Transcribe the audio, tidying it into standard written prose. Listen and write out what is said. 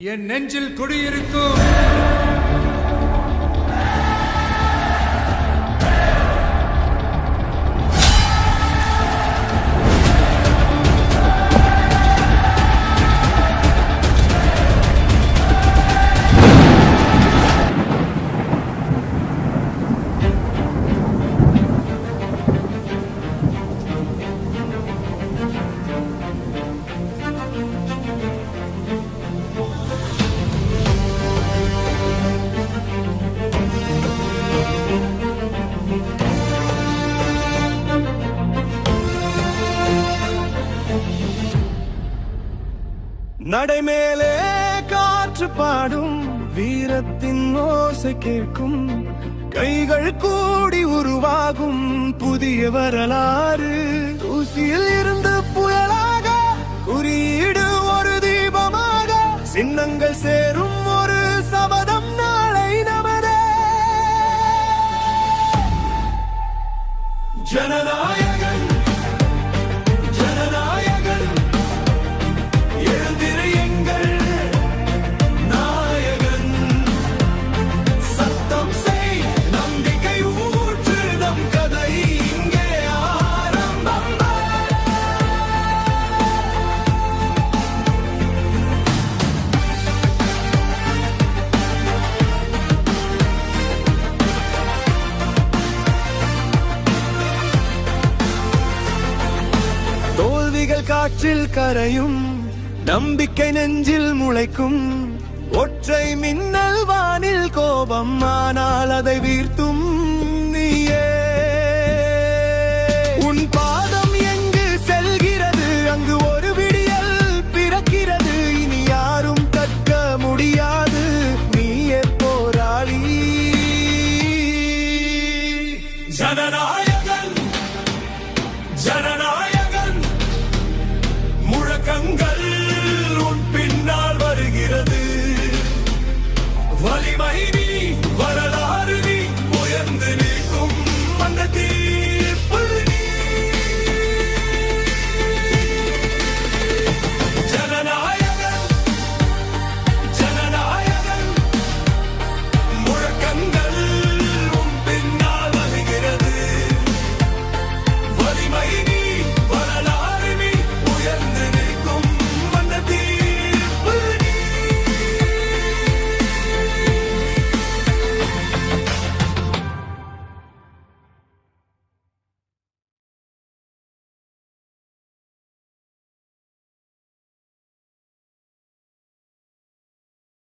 என் நெஞ்சில் குடியிருக்கும் நடைமேலே காற்று பாடும் வீரத்தின் ஓசை கேட்கும் கைகள் கூடி உருவாகும் புதிய வரலாறு தூசியில் இருந்து புயலாக குறியீடு ஒரு தீபமாக சின்னங்கள் சேரும் ஒரு சபதம் நாளை நமதே ஜனநாயகன் காற்றில் கரையும் நம்பிக்கை நெஞ்சில் முளைக்கும் ஒற்றை மின்னல் வானில் கோபம் ஆனால் அதை வீர்த்தும்